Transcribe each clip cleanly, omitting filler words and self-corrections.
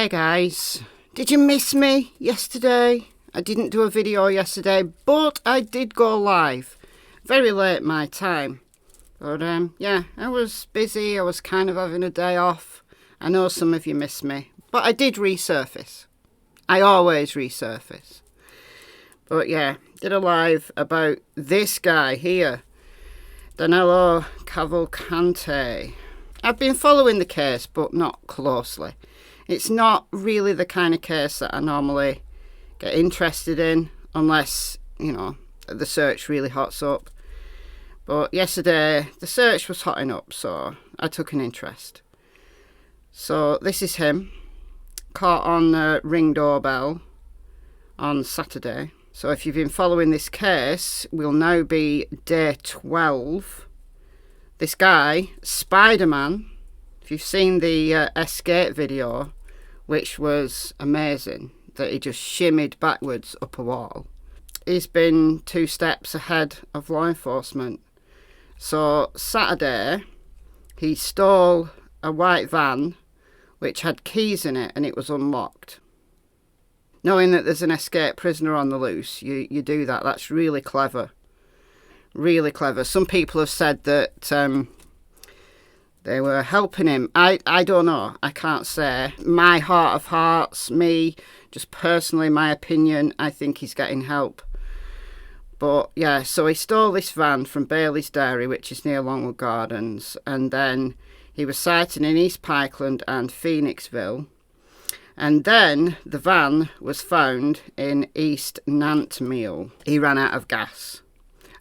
Hey guys, did you miss me yesterday? I didn't do a video yesterday, but I did go live. Very late my time. But yeah, I was busy. I was kind of having a day off. I know some of you missed me, but I did resurface. I always resurface. But yeah, did a live about this guy here, Danelo Cavalcante. I've been following the case, but not closely. It's not really the kind of case that I normally get interested in, unless, you know, the search really hots up. But yesterday, the search was hotting up, so I took an interest. So this is him, caught on the Ring doorbell on Saturday. So if you've been following this case, we'll now be day 12. This guy, Spider-Man, if you've seen the escape video, which was amazing, that he just shimmied backwards up a wall, he's been 2 steps ahead of law enforcement. So Saturday, he stole a white van which had keys in it and it was unlocked. Knowing that there's an escaped prisoner on the loose, you do that. That's really clever. Really clever. Some people have said that they were helping him. I don't know. I can't say. My heart of hearts, me, just personally, my opinion, I think he's getting help. But yeah, so he stole this van from Bailey's Dairy, which is near Longwood Gardens, and then he was sighted in East Pikeland and Phoenixville. And then the van was found in East Nantmeal. He ran out of gas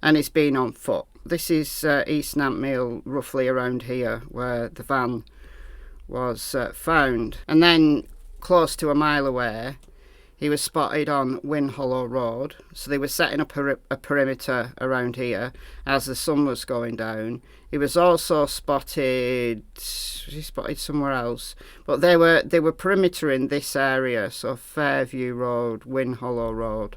and he's been on foot. This is East Nantmeal, roughly around here, where the van was found. And then close to a mile away, he was spotted on Win Hollow Road. So they were setting up a perimeter around here as the sun was going down. He was also spotted somewhere else, but they were perimetering this area, so Fairview Road, Win Hollow Road,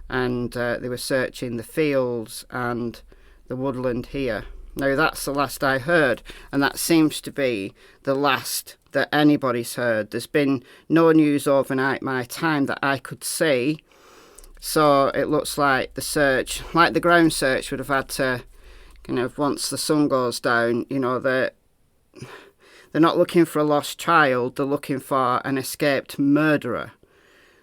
and they were searching the fields and the woodland here. Now that's the last I heard, and that seems to be the last that anybody's heard. There's been no news overnight my time that I could see, so it looks like the search, like the ground search, would have had to, you know, once the sun goes down, you know, they're not looking for a lost child, they're looking for an escaped murderer.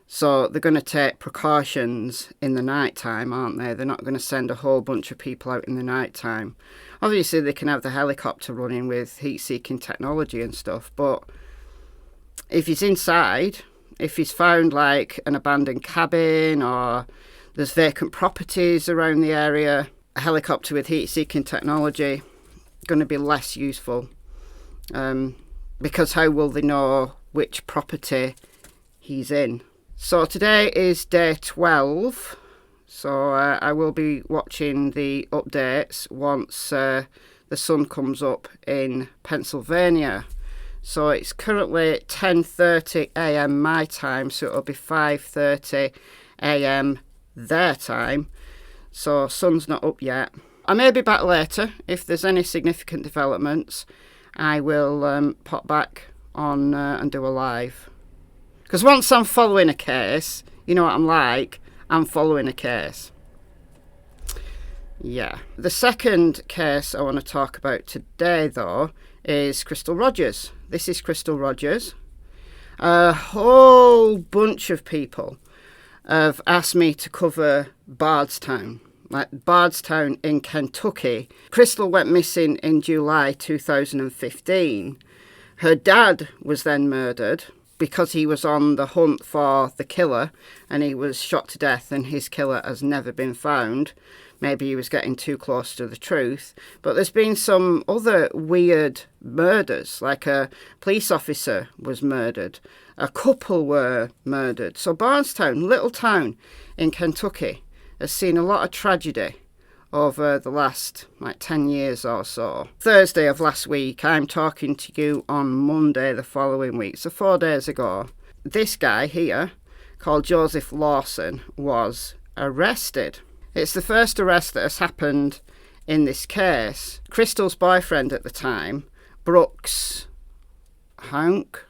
So they're going to take precautions in the night time, aren't they? They're not going to send a whole bunch of people out in the night time. Obviously, they can have the helicopter running with heat-seeking technology and stuff, but if he's inside, if he's found like an abandoned cabin or there's vacant properties around the area, a helicopter with heat-seeking technology going to be less useful, because how will they know which property he's in? So today is day 12, so I will be watching the updates once the sun comes up in Pennsylvania. So it's currently 10:30 a.m. my time, so it'll be 5:30 a.m. their time. So sun's not up yet. I may be back later. If there's any significant developments, I will pop back on and do a live. Because once I'm following a case, you know what I'm like, I'm following a case. Yeah. The second case I want to talk about today, though, is Crystal Rogers. This is Crystal Rogers. A whole bunch of people have asked me to cover Bardstown. Like Bardstown in Kentucky. Crystal went missing in July 2015. Her dad was then murdered because he was on the hunt for the killer and he was shot to death and his killer has never been found. Maybe he was getting too close to the truth. But there's been some other weird murders, like a police officer was murdered. A couple were murdered. So Bardstown, little town in Kentucky, has seen a lot of tragedy over the last 10 years or so. Thursday of last week, I'm talking to you on Monday the following week, so 4 days ago, this guy here, called Joseph Lawson, was arrested. It's the first arrest that has happened in this case. Crystal's boyfriend at the time, Brooks Hauk,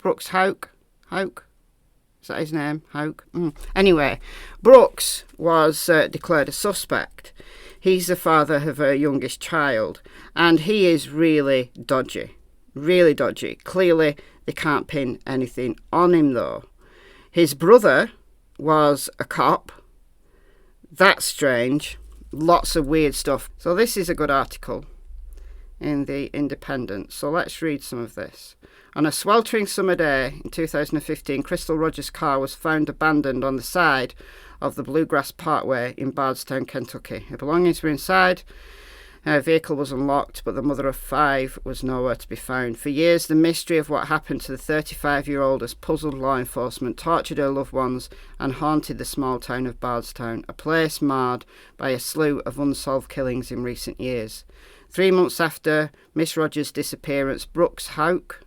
Brooks Houck. Houck? Is that his name? Houck? Anyway, Brooks was declared a suspect. He's the father of her youngest child, and he is really dodgy. Really dodgy. Clearly, they can't pin anything on him, though. His brother was a cop. That's strange. Lots of weird stuff. So this is a good article in the Independent. So let's read some of this. On a sweltering summer day in 2015, Crystal Rogers' car was found abandoned on the side of the Bluegrass Parkway in Bardstown, Kentucky. Her belongings were inside. Her vehicle was unlocked, but the mother of 5 was nowhere to be found. For years, the mystery of what happened to the 35-year-old has puzzled law enforcement, tortured her loved ones, and haunted the small town of Bardstown, a place marred by a slew of unsolved killings in recent years. 3 months after Miss Rogers' disappearance, Brooks Houck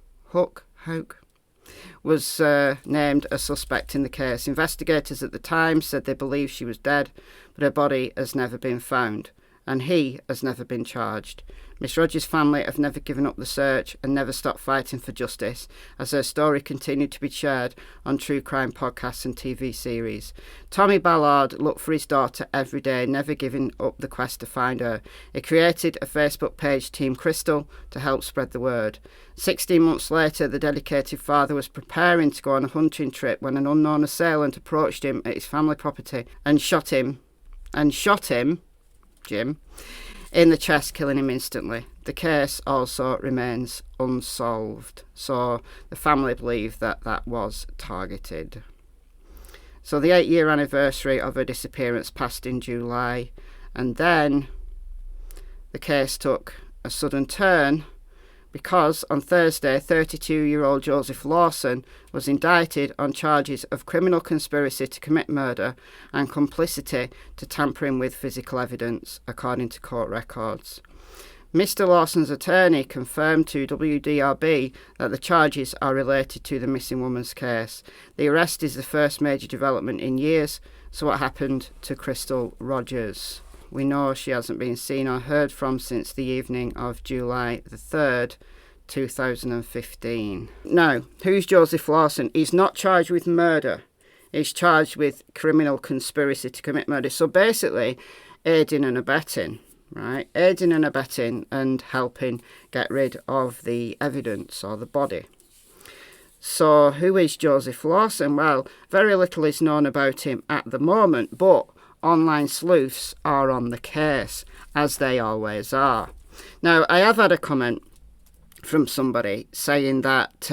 was named a suspect in the case. Investigators at the time said they believed she was dead, but her body has never been found, and he has never been charged. Miss Rogers' family have never given up the search and never stopped fighting for justice, as her story continued to be shared on true crime podcasts and TV series. Tommy Ballard looked for his daughter every day, never giving up the quest to find her. He created a Facebook page, Team Crystal, to help spread the word. 16 months later, the dedicated father was preparing to go on a hunting trip when an unknown assailant approached him at his family property and shot him, Jim, in the chest, killing him instantly. The case also remains unsolved, so the family believe that that was targeted. So the 8-year anniversary of her disappearance passed in July, and then the case took a sudden turn because on Thursday, 32-year-old Joseph Lawson was indicted on charges of criminal conspiracy to commit murder and complicity to tampering with physical evidence, according to court records. Mr. Lawson's attorney confirmed to WDRB that the charges are related to the missing woman's case. The arrest is the first major development in years. So what happened to Crystal Rogers? We know she hasn't been seen or heard from since the evening of July the 3rd, 2015. Now, who's Joseph Lawson? He's not charged with murder. He's charged with criminal conspiracy to commit murder. So basically, aiding and abetting, right? Aiding and abetting and helping get rid of the evidence or the body. So who is Joseph Lawson? Well, very little is known about him at the moment, but online sleuths are on the case, as they always are. Now, I have had a comment from somebody saying that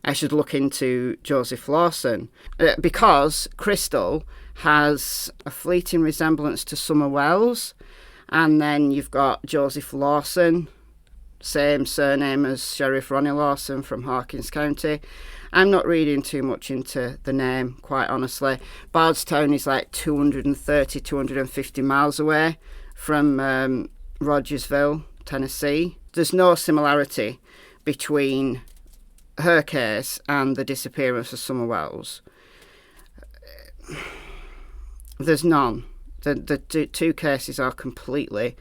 I should look into Joseph Lawson because Crystal has a fleeting resemblance to Summer Wells, and then you've got Joseph Lawson, same surname as Sheriff Ronnie Lawson from Hawkins County. I'm not reading too much into the name, quite honestly. Bardstown is like 230, 250 miles away from Rogersville, Tennessee. There's no similarity between her case and the disappearance of Summer Wells. There's none. The two cases are completely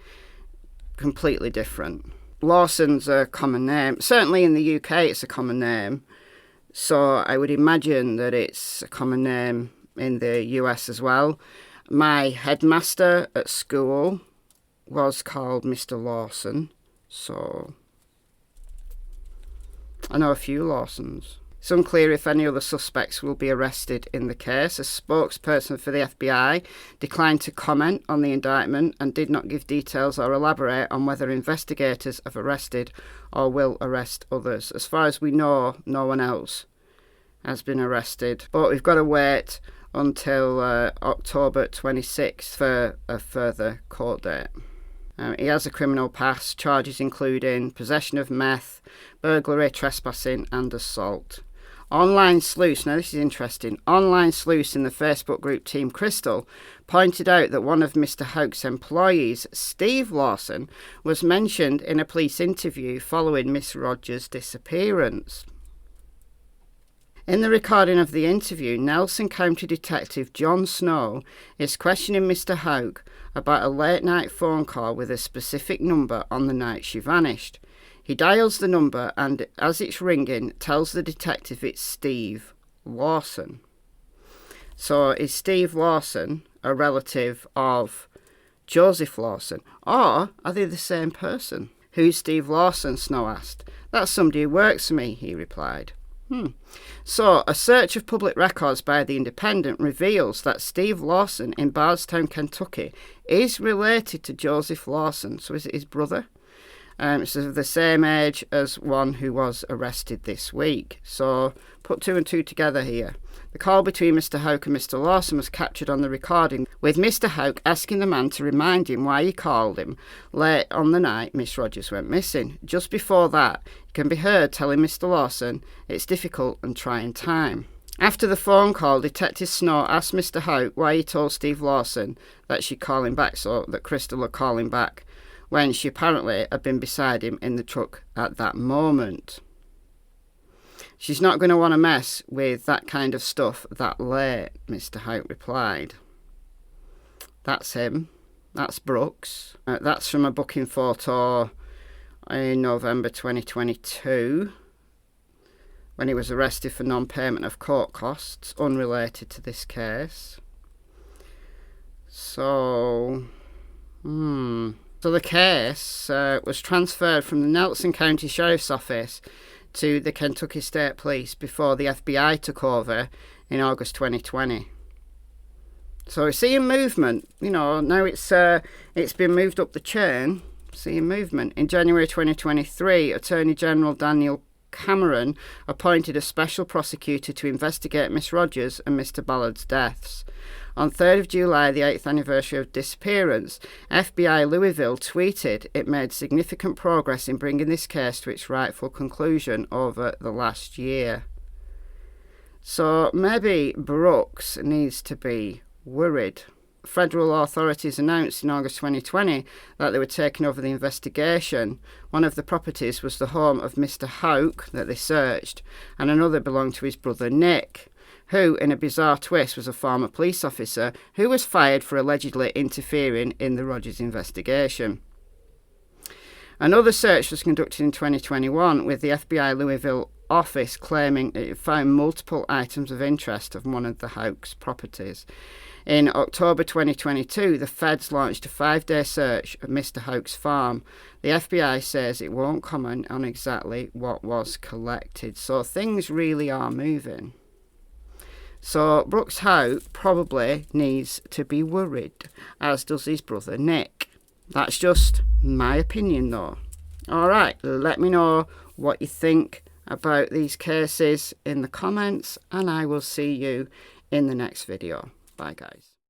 different. Lawson's a common name. Certainly in the UK it's a common name. So I would imagine that it's a common name in the US as well. My headmaster at school was called Mr. Lawson. So I know a few Lawsons. It's unclear if any other suspects will be arrested in the case. A spokesperson for the FBI declined to comment on the indictment and did not give details or elaborate on whether investigators have arrested or will arrest others. As far as we know, no one else has been arrested. But we've got to wait until October 26th for a further court date. He has a criminal past, charges including possession of meth, burglary, trespassing and assault. Online sleuths, now this is interesting, online sleuths in the Facebook group Team Crystal pointed out that one of Mr. Houck's employees, Steve Lawson, was mentioned in a police interview following Miss Rogers' disappearance. In the recording of the interview, Nelson County Detective John Snow is questioning Mr. Houck about a late-night phone call with a specific number on the night she vanished. He dials the number and as it's ringing, tells the detective it's Steve Lawson. So is Steve Lawson a relative of Joseph Lawson, or are they the same person? Who's Steve Lawson? Snow asked. That's somebody who works for me, he replied. So, a search of public records by The Independent reveals that Steve Lawson in Bardstown, Kentucky is related to Joseph Lawson. So is it his brother? So the same age as one who was arrested this week. So put two and two together here. The call between Mr. Houck and Mr. Lawson was captured on the recording, with Mr. Houck asking the man to remind him why he called him late on the night Miss Rogers went missing. Just before that, he can be heard telling Mr. Lawson it's difficult and trying time. After the phone call, Detective Snow asked Mr. Houck why he told Steve Lawson that she'd call him back, so that Crystal would call him back, when she apparently had been beside him in the truck at that moment. She's not going to want to mess with that kind of stuff that late, Mr. Houck replied. That's him. That's Brooks. That's from a booking photo in November 2022, when he was arrested for non-payment of court costs unrelated to this case. So the case was transferred from the Nelson County Sheriff's Office to the Kentucky State Police before the FBI took over in August 2020. So we're seeing movement. Now it's been moved up the chain. Seeing movement. In January 2023, Attorney General Daniel Cameron appointed a special prosecutor to investigate Miss Rogers and Mr. Ballard's deaths. On 3rd of July, the 8th anniversary of disappearance, FBI Louisville tweeted it made significant progress in bringing this case to its rightful conclusion over the last year. So maybe Brooks needs to be worried. Federal authorities announced in August 2020 that they were taking over the investigation. One of the properties was the home of Mr. Houck that they searched, and another belonged to his brother Nick, who, in a bizarre twist, was a former police officer who was fired for allegedly interfering in the Rogers investigation. Another search was conducted in 2021, with the FBI Louisville office claiming it found multiple items of interest of one of the Houck's properties. In October 2022, the feds launched a 5-day search of Mr. Houck's farm. The FBI says it won't comment on exactly what was collected, so things really are moving. So Brooks Houck probably needs to be worried, as does his brother Nick. That's just my opinion though. Alright, let me know what you think about these cases in the comments, and I will see you in the next video. Bye guys.